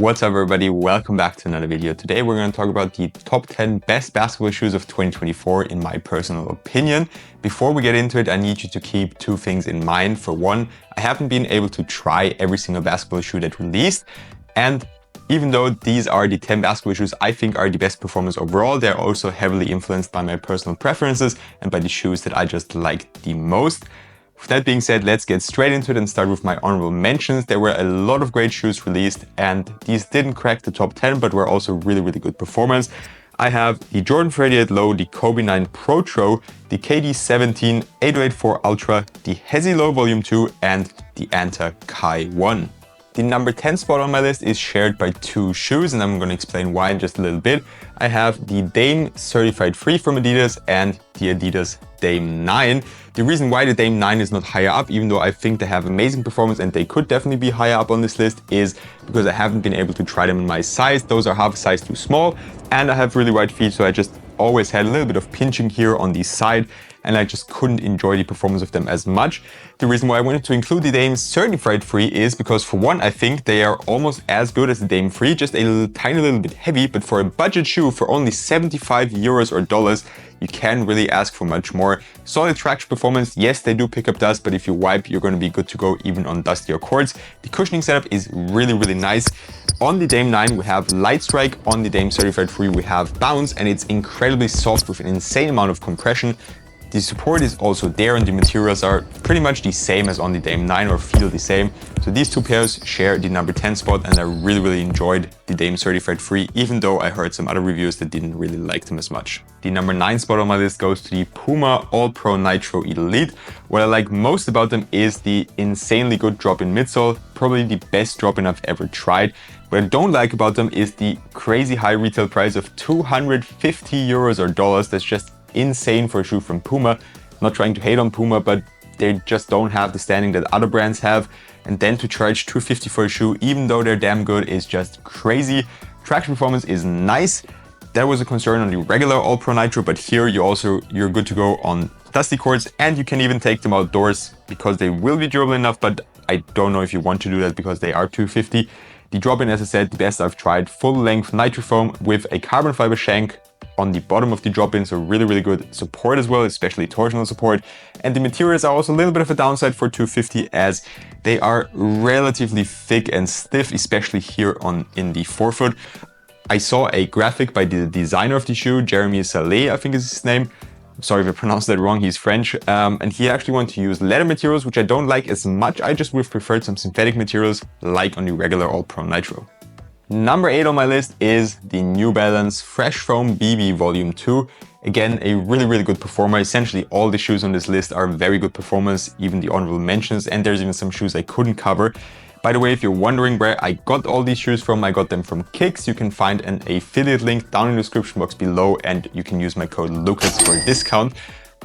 What's up everybody, welcome back to another video. Today we're going to talk about the top 10 best basketball shoes of 2024 in my personal opinion. Before we get into it, I need you to keep two things in mind. For one, I haven't been able to try every single basketball shoe that released, and even though these are the 10 basketball shoes I think are the best performance overall, they're also heavily influenced by my personal preferences and by the shoes that I just like the most. With that being said, let's get straight into it and start with my honorable mentions. There were a lot of great shoes released and these didn't crack the top 10, but were also really good performance. I have the Jordan 38 Low, the Kobe 9 Pro Tro, the KD 17 8084 Ultra, the Hezi Low Volume 2 and the Anta Kai 1. The number 10 spot on my list is shared by two shoes and I'm going to explain why in just a little bit. I have the Dame Certified Free from Adidas and the Adidas Dame 9. The reason why the Dame 9 is not higher up, even though I think they have amazing performance and they could definitely be higher up on this list, is because I haven't been able to try them in my size. Those are half a size too small and I have really wide feet, so I just always had a little bit of pinching here on the side and I just couldn't enjoy the performance of them as much. The reason why I wanted to include the Dame Certified Free is because, for one, I think they are almost as good as the Dame Free, just a tiny little bit heavy, but for a budget shoe for only 75 euros or dollars, you can't really ask for much more. Solid traction performance, yes, they do pick up dust, but if you wipe, you're going to be good to go even on dustier courts. The cushioning setup is really nice. On the Dame 9, we have Light Strike. On the Dame Certified Free, we have Bounce, and it's incredibly soft with an insane amount of compression. The support is also there and the materials are pretty much the same as on the Dame 9 or feel the same. So these two pairs share the number 10 spot and I really enjoyed the Dame Certified Free, even though I heard some other reviews that didn't really like them as much. The number 9 spot on my list goes to the Puma All Pro Nitro Elite. What I like most about them is the insanely good drop-in midsole, probably the best drop-in I've ever tried. What I don't like about them is the crazy high retail price of 250 euros or dollars. That's just insane for a shoe from Puma. Not trying to hate on Puma, but they just don't have the standing that other brands have. And then to charge 250 for a shoe, even though they're damn good, is just crazy. Traction performance is nice. That was a concern on the regular All Pro Nitro, but here you're good to go on dusty courts and you can even take them outdoors because they will be durable enough, but I don't know if you want to do that because they are 250. The drop-in, as I said, the best I've tried. Full length nitro foam with a carbon fiber shank on the bottom of the drop-in, so really good support as well, especially torsional support. And the materials are also a little bit of a downside for 250 as they are relatively thick and stiff, especially here in the forefoot. I saw a graphic by the designer of the shoe, Jeremy Saleh, I think is his name. Sorry if I pronounced that wrong, he's French. And he actually wanted to use leather materials, which I don't like as much. I just would have preferred some synthetic materials like on the regular All Pro Nitro. Number 8 on my list is the New Balance Fresh Foam BB Volume 2. Again, a really good performer. Essentially all the shoes on this list are very good performance, even the honorable mentions, and there's even some shoes I couldn't cover. By the way, if you're wondering where I got all these shoes from, I got them from Kicks. You can find an affiliate link down in the description box below and you can use my code LUCAS for a discount.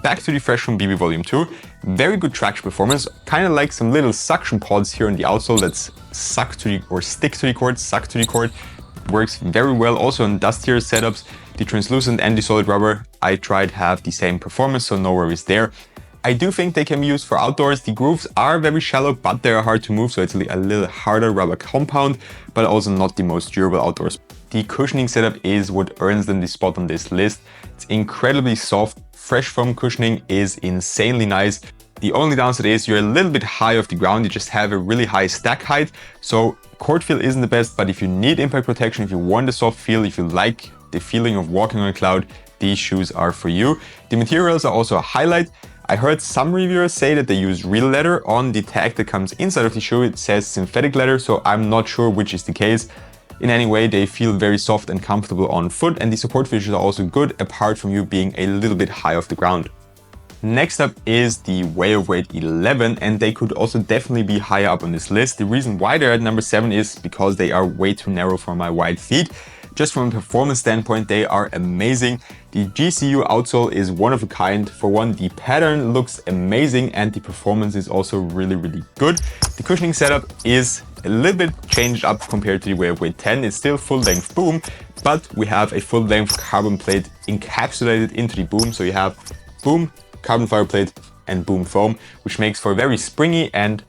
Back to the Fresh Foam BB Volume 2. Very good traction performance, kind of like some little suction pods here on the outsole that's suck to the court. Works very well also on dustier setups. The translucent and the solid rubber I tried have the same performance, so no worries there. I do think they can be used for outdoors. The grooves are very shallow, but they are hard to move, so it's a little harder rubber compound, but also not the most durable outdoors. The cushioning setup is what earns them the spot on this list. It's incredibly soft. Fresh foam cushioning is insanely nice. The only downside is you're a little bit high off the ground. You just have a really high stack height. So court feel isn't the best, but if you need impact protection, if you want a soft feel, if you like the feeling of walking on a cloud, these shoes are for you. The materials are also a highlight. I heard some reviewers say that they use real leather. On the tag that comes inside of the shoe, it says synthetic leather, so I'm not sure which is the case. In any way, they feel very soft and comfortable on foot, and the support features are also good, apart from you being a little bit high off the ground. Next up is the Way of Weight 11, and they could also definitely be higher up on this list. The reason why they're at number 7 is because they are way too narrow for my wide feet. Just from a performance standpoint, they are amazing. The GCU outsole is one of a kind. For one, the pattern looks amazing and the performance is also really good. The cushioning setup is a little bit changed up compared to the Way of Weight 10. It's still full length boom, but we have a full length carbon plate encapsulated into the boom. So you have boom, carbon fiber plate and boom foam, which makes for a very springy and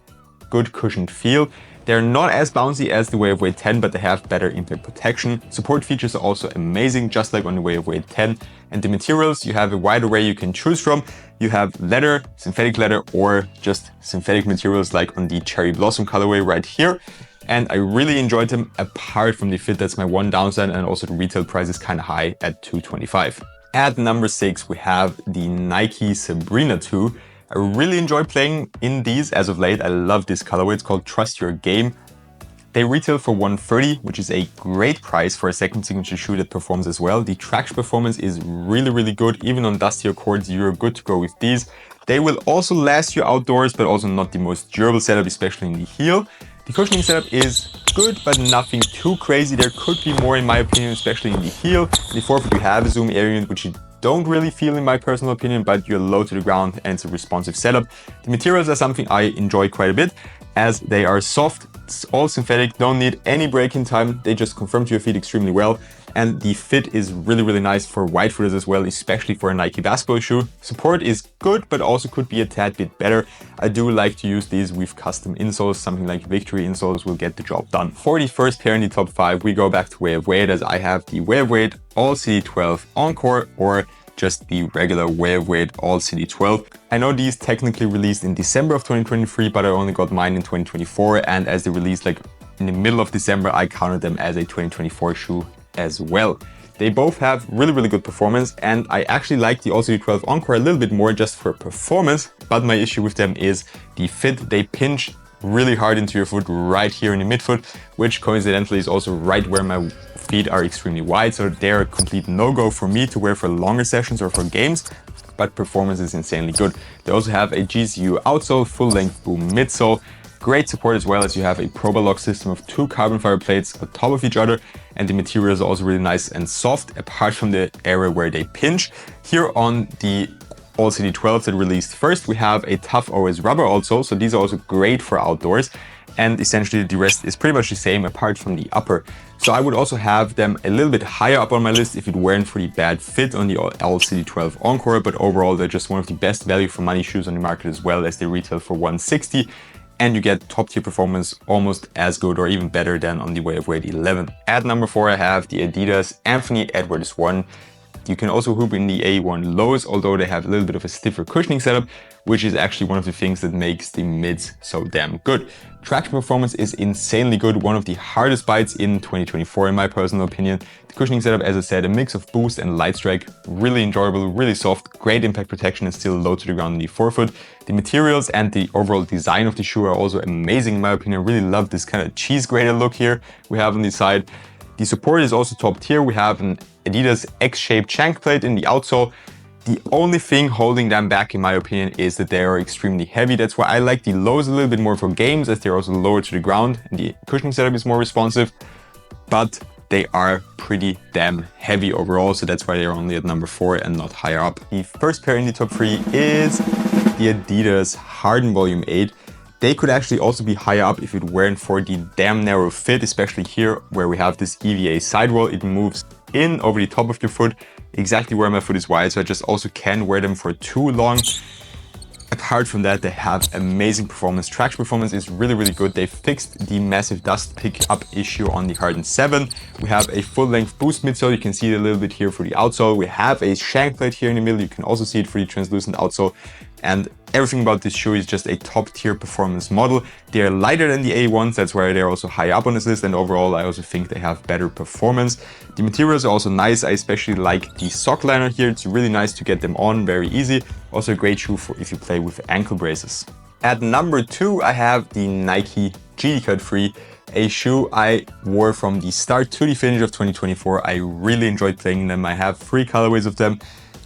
good cushioned feel. They're not as bouncy as the Way of Weight 10, but they have better impact protection. Support features are also amazing, just like on the Way of Weight 10. And the materials, you have a wide array you can choose from. You have leather, synthetic leather, or just synthetic materials like on the Cherry Blossom colorway right here. And I really enjoyed them apart from the fit. That's my one downside, and also the retail price is kind of high at $225. At number 6, we have the Nike Sabrina 2. I really enjoy playing in these as of late. I love this colorway. It's called Trust Your Game. They retail for $130, which is a great price for a second signature shoe that performs as well. The traction performance is really good. Even on dustier courts, you're good to go with these. They will also last you outdoors, but also not the most durable setup, especially in the heel. The cushioning setup is good, but nothing too crazy. There could be more in my opinion, especially in the heel. In the forefoot, you have a zoom area, which you don't really feel in my personal opinion, but you're low to the ground and it's a responsive setup. The materials are something I enjoy quite a bit, as they are soft, it's all synthetic, don't need any break-in time. They just confirm to your feet extremely well. And the fit is really nice for wide footers as well, especially for a Nike basketball shoe. Support is good, but also could be a tad bit better. I do like to use these with custom insoles. Something like Victory insoles will get the job done. For the first pair in the top 5, we go back to Way of Weight, as I have the Way of Weight All City 12 Encore, or just the regular Way of Weight All City 12. I know these technically released in December of 2023, but I only got mine in 2024. And as they released like in the middle of December, I counted them as a 2024 shoe as well. They both have really good performance, and I actually like the All City 12 Encore a little bit more just for performance, but my issue with them is the fit. They pinch really hard into your foot right here in the midfoot, which coincidentally is also right where my feet are extremely wide, so they're a complete no-go for me to wear for longer sessions or for games, but performance is insanely good. They also have a GCU outsole, full-length boom midsole, great support as well, as you have a Proba lock system of 2 carbon fiber plates on top of each other, and the materials are also really nice and soft, apart from the area where they pinch. Here on the All City 12 that released first, we have a Tough OS rubber outsole, so these are also great for outdoors, and essentially the rest is pretty much the same apart from the upper. So I would also have them a little bit higher up on my list if it weren't for the bad fit on the All City 12 Encore, but overall they're just one of the best value for money shoes on the market, as well as they retail for $160. And you get top tier performance almost as good or even better than on the Way of Weight 11. At number 4, I have the Adidas Anthony Edwards 1. You can also hoop in the A1 lows, although they have a little bit of a stiffer cushioning setup, which is actually one of the things that makes the mids so damn good. Traction performance is insanely good, one of the hardest bites in 2024 in my personal opinion. The cushioning setup, as I said, a mix of boost and light strike, really enjoyable, really soft, great impact protection and still low to the ground in the forefoot. The materials and the overall design of the shoe are also amazing in my opinion. I really love this kind of cheese grater look here we have on the side. The support is also top tier. We have an Adidas X-shaped shank plate in the outsole. The only thing holding them back, in my opinion, is that they are extremely heavy. That's why I like the lows a little bit more for games, as they're also lower to the ground and the cushioning setup is more responsive. But they are pretty damn heavy overall, so that's why they're only at number 4 and not higher up. The first pair in the top 3 is the Adidas Harden Volume 8. They could actually also be higher up if it weren't for the damn narrow fit, especially here where we have this EVA sidewall. It moves in over the top of your foot, exactly where my foot is wide, so I just also can't wear them for too long. Apart from that, they have amazing performance. Traction performance is really good. They fixed the massive dust pickup issue on the Harden 7. We have a full-length boost midsole. You can see it a little bit here for the outsole. We have a shank plate here in the middle. You can also see it for the translucent outsole. And everything about this shoe is just a top-tier performance model. They're lighter than the A1s, that's why they're also high up on this list, and overall I also think they have better performance. The materials are also nice. I especially like the sock liner here. It's really nice to get them on, very easy. Also a great shoe for if you play with ankle braces. At number 2, I have the Nike GD Cut Free, a shoe I wore from the start to the finish of 2024. I really enjoyed playing them. I have 3 colorways of them.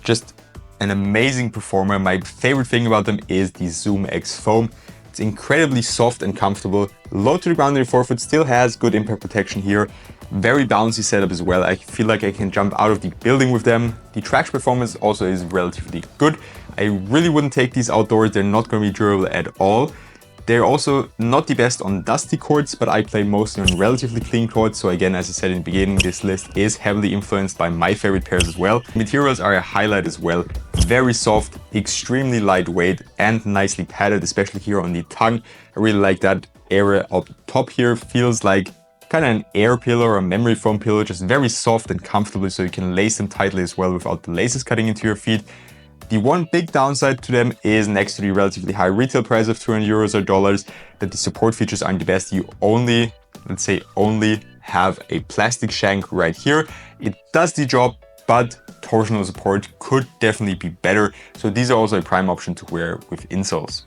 Just an amazing performer. My favorite thing about them is the Zoom X foam. It's incredibly soft and comfortable, low to the ground in the forefoot, still has good impact protection here. Very bouncy setup as well. I feel like I can jump out of the building with them. The traction performance also is relatively good. I really wouldn't take these outdoors. They're not going to be durable at all. They're also not the best on dusty courts, but I play mostly on relatively clean courts. So again, as I said in the beginning, this list is heavily influenced by my favorite pairs as well. Materials are a highlight as well. Very soft, extremely lightweight, and nicely padded, especially here on the tongue. I really like that. area up top here feels like kind of an air pillow or a memory foam pillow, just very soft and comfortable, so you can lace them tightly as well without the laces cutting into your feet. The one big downside to them is, next to the relatively high retail price of 200 euros or dollars, that the support features aren't the best. You only, let's say, only have a plastic shank right here. It does the job, but torsional support could definitely be better. So these are also a prime option to wear with insoles.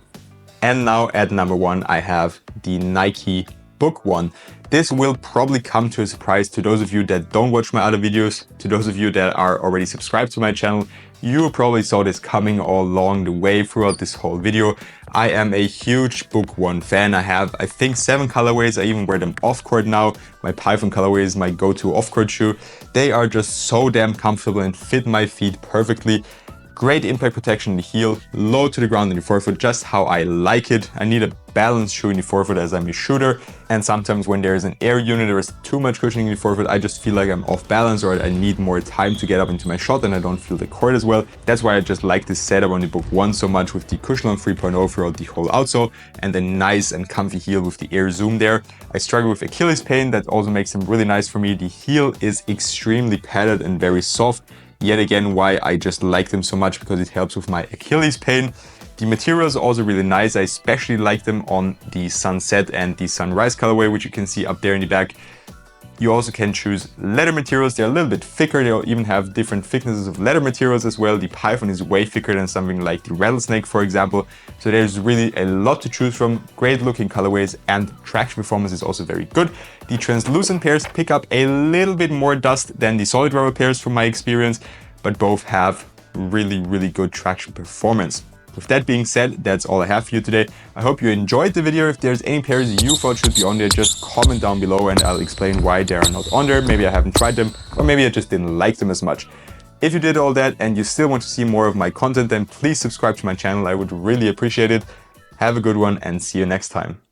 And now at number 1, I have the Nike Book One. This will probably come to a surprise to those of you that don't watch my other videos. To those of you that are already subscribed to my channel, you probably saw this coming all along the way throughout this whole video. I am a huge Book One fan. I have, I think, 7 colorways. I even wear them off-court now. My Python colorway is my go-to off-court shoe. They are just so damn comfortable and fit my feet perfectly. Great impact protection in the heel, low to the ground in the forefoot, just how I like it. I need a balanced shoe in the forefoot as I'm a shooter, and sometimes when there is an air unit, there is too much cushioning in the forefoot, I just feel like I'm off balance, or I need more time to get up into my shot and I don't feel the court as well. That's why I just like this setup on the Book One so much, with the Cushioning 3.0 throughout the whole outsole and a nice and comfy heel with the air zoom there. I struggle with Achilles pain, that also makes them really nice for me. The heel is extremely padded and very soft. Yet again, why I just like them so much, because it helps with my Achilles pain. The materials are also really nice. I especially like them on the Sunset and the Sunrise colorway, which you can see up there in the back. You also can choose leather materials. They're a little bit thicker. They'll even have different thicknesses of leather materials as well. The Python is way thicker than something like the Rattlesnake, for example. So there's really a lot to choose from. Great looking colorways, and traction performance is also very good. The translucent pairs pick up a little bit more dust than the solid rubber pairs from my experience, but both have really good traction performance. With that being said, that's all I have for you today. I hope you enjoyed the video. If there's any pairs you thought should be on there, just comment down below and I'll explain why they are not on there. Maybe I haven't tried them, or maybe I just didn't like them as much. If you did all that and you still want to see more of my content, then please subscribe to my channel. I would really appreciate it. Have a good one and see you next time.